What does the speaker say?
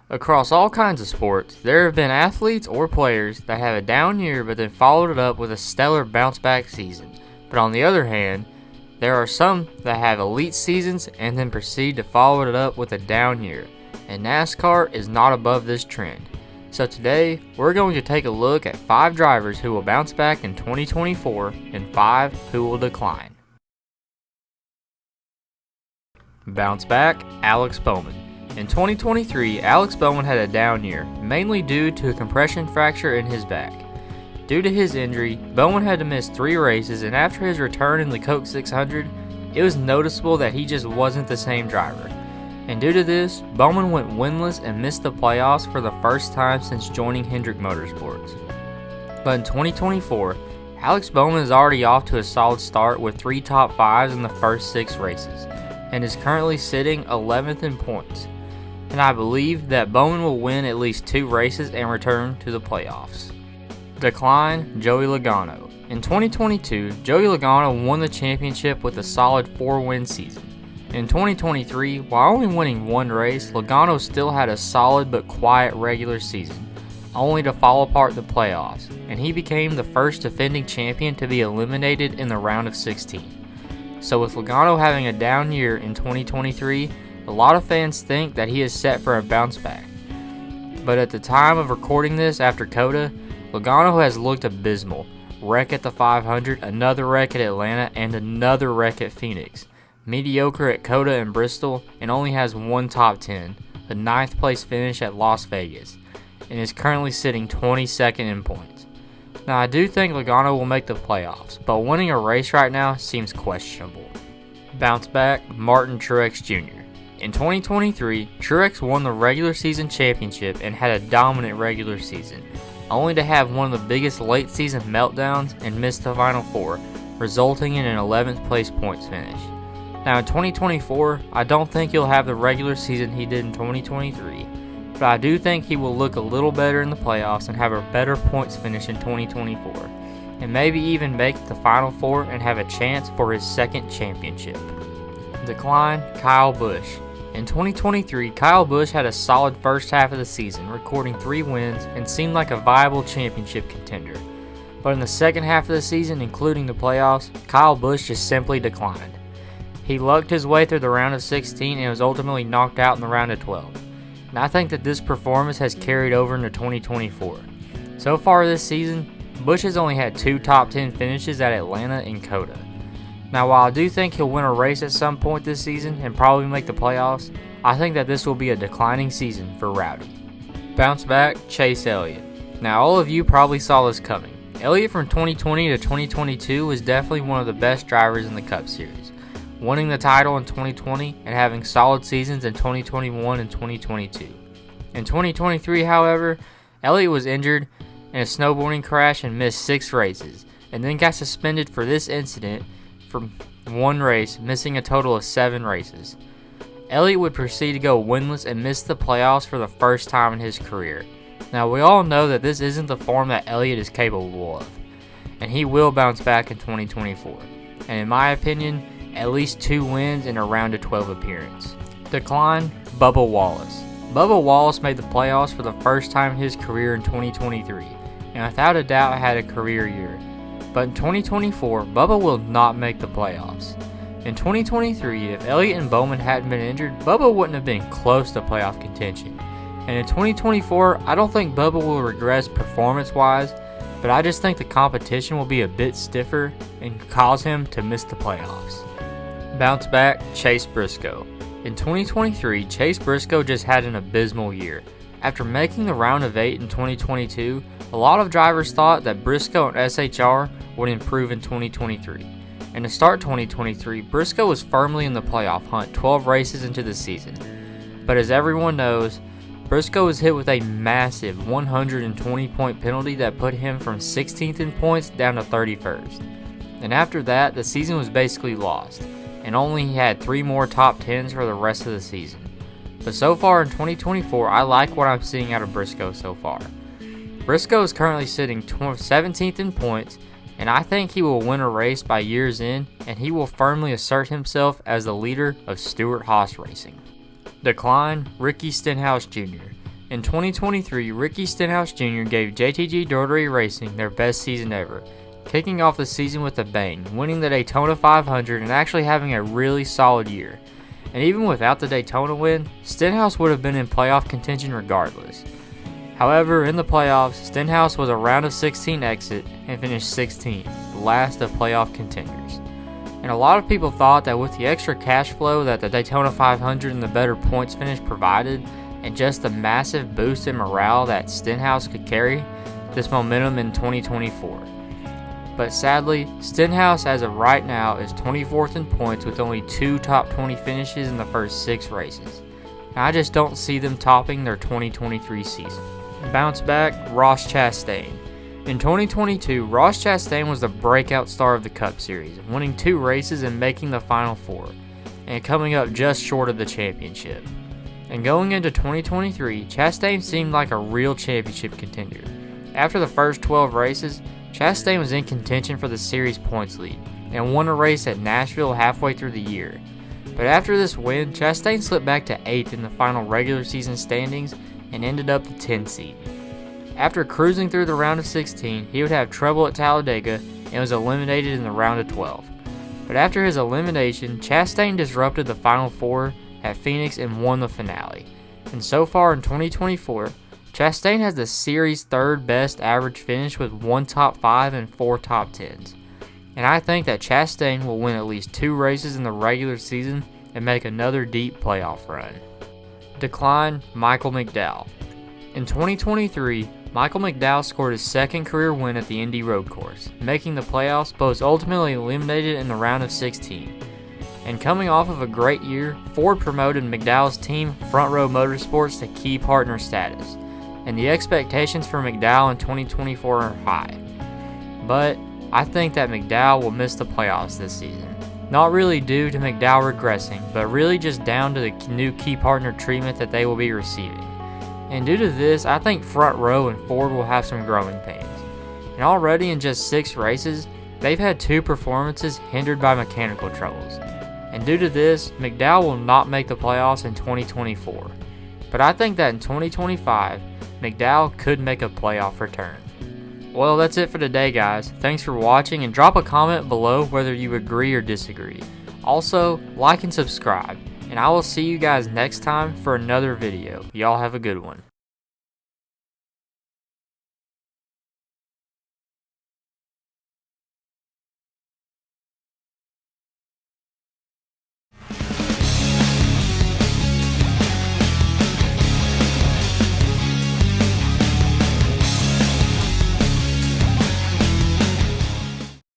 Across all kinds of sports, there have been athletes or players that have a down year but then followed it up with a stellar bounce-back season. But on the other hand, there are some that have elite seasons and then proceed to follow it up with a down year, and NASCAR is not above this trend. So today, we're going to take a look at 5 drivers who will bounce back in 2024 and 5 who will decline. Bounce back, Alex Bowman. In 2023, Alex Bowman had a down year, mainly due to a compression fracture in his back. Due to his injury, Bowman had to miss 3 races, and after his return in the Coke 600, it was noticeable that he just wasn't the same driver. And due to this, Bowman went winless and missed the playoffs for the first time since joining Hendrick Motorsports. But in 2024, Alex Bowman is already off to a solid start with 3 top 5s in the first 6 races, and is currently sitting 11th in points. And I believe that Bowman will win at least 2 races and return to the playoffs. Decline, Joey Logano. In 2022, Joey Logano won the championship with a solid 4-win season. In 2023, while only winning 1 race, Logano still had a solid but quiet regular season, only to fall apart in the playoffs, and he became the first defending champion to be eliminated in the round of 16. So with Logano having a down year in 2023, a lot of fans think that he is set for a bounce back. But at the time of recording this after COTA, Logano has looked abysmal. Wreck at the 500, another wreck at Atlanta, and another wreck at Phoenix. Mediocre at COTA and Bristol, and only has 1 top 10, the 9th place finish at Las Vegas, and is currently sitting 22nd in points. Now I do think Logano will make the playoffs, but winning a race right now seems questionable. Bounce back, Martin Truex Jr. In 2023, Truex won the regular season championship and had a dominant regular season, only to have one of the biggest late season meltdowns and miss the Final 4, resulting in an 11th place points finish. Now in 2024, I don't think he'll have the regular season he did in 2023, but I do think he will look a little better in the playoffs and have a better points finish in 2024, and maybe even make the Final 4 and have a chance for his 2nd championship. Decline, Kyle Busch. In 2023, Kyle Busch had a solid first half of the season, recording 3 wins and seemed like a viable championship contender. But in the second half of the season, including the playoffs, Kyle Busch just simply declined. He lucked his way through the round of 16 and was ultimately knocked out in the round of 12. And I think that this performance has carried over into 2024. So far this season, Busch has only had 2 top 10 finishes at Atlanta and COTA. Now while I do think he'll win a race at some point this season and probably make the playoffs, I think that this will be a declining season for Rowdy. Bounce back, Chase Elliott. Now all of you probably saw this coming. Elliott from 2020 to 2022 was definitely one of the best drivers in the Cup Series, winning the title in 2020 and having solid seasons in 2021 and 2022. In 2023, however, Elliott was injured in a snowboarding crash and missed 6 races, and then got suspended for this incident from 1 race, missing a total of 7 races. Elliott would proceed to go winless and miss the playoffs for the first time in his career. Now we all know that this isn't the form that Elliott is capable of, and he will bounce back in 2024. And in my opinion, at least 2 wins and a round of 12 appearance. Decline, Bubba Wallace. Bubba Wallace made the playoffs for the first time in his career in 2023, and without a doubt had a career year. But in 2024, Bubba will not make the playoffs. In 2023, if Elliott and Bowman hadn't been injured, Bubba wouldn't have been close to playoff contention. And in 2024, I don't think Bubba will regress performance-wise, but I just think the competition will be a bit stiffer and cause him to miss the playoffs. Bounce back, Chase Brisco. In 2023, Chase Brisco just had an abysmal year. After making the round of 8 in 2022, a lot of drivers thought that Brisco and SHR would improve in 2023. And to start 2023, Brisco was firmly in the playoff hunt 12 races into the season. But as everyone knows, Brisco was hit with a massive 120-point penalty that put him from 16th in points down to 31st. And after that, the season was basically lost, and only had 3 more top 10s for the rest of the season. But so far in 2024, I like what I'm seeing out of Brisco so far. Brisco is currently sitting 17th in points, and I think he will win a race by year's end, and he will firmly assert himself as the leader of Stewart-Haas Racing. Decline, Ricky Stenhouse Jr. In 2023, Ricky Stenhouse Jr. gave JTG Rotary Racing their best season ever, kicking off the season with a bang, winning the Daytona 500 and actually having a really solid year. And even without the Daytona win, Stenhouse would have been in playoff contention regardless. However, in the playoffs, Stenhouse was a round of 16 exit and finished 16th, the last of playoff contenders. And a lot of people thought that with the extra cash flow that the Daytona 500 and the better points finish provided, and just the massive boost in morale that Stenhouse could carry this momentum in 2024. But sadly, Stenhouse as of right now is 24th in points with only 2 top 20 finishes in the first 6 races. And I just don't see them topping their 2023 season. Bounce back, Ross Chastain. In 2022, Ross Chastain was the breakout star of the Cup Series, winning 2 races and making the Final 4, and coming up just short of the championship. And going into 2023, Chastain seemed like a real championship contender. After the first 12 races, Chastain was in contention for the series points lead, and won a race at Nashville halfway through the year. But after this win, Chastain slipped back to 8th in the final regular season standings and ended up the 10th seed. After cruising through the round of 16, he would have trouble at Talladega and was eliminated in the round of 12. But after his elimination, Chastain disrupted the Final 4 at Phoenix and won the finale. And so far in 2024, Chastain has the series' 3rd best average finish with 1 top 5 and 4 top 10s. And I think that Chastain will win at least 2 races in the regular season and make another deep playoff run. Decline, Michael McDowell. In 2023, Michael McDowell scored his 2nd career win at the Indy Road Course, making the playoffs but was ultimately eliminated in the round of 16. And coming off of a great year, Ford promoted McDowell's team, Front Row Motorsports, to key partner status, and the expectations for McDowell in 2024 are high. But I think that McDowell will miss the playoffs this season. Not really due to McDowell regressing, but really just down to the new key partner treatment that they will be receiving. And due to this, I think Front Row and Ford will have some growing pains. And already in just 6 races, they've had 2 performances hindered by mechanical troubles. And due to this, McDowell will not make the playoffs in 2024. But I think that in 2025, McDowell could make a playoff return. Well, that's it for today, guys. Thanks for watching, and drop a comment below whether you agree or disagree. Also, like and subscribe, and I will see you guys next time for another video. Y'all have a good one.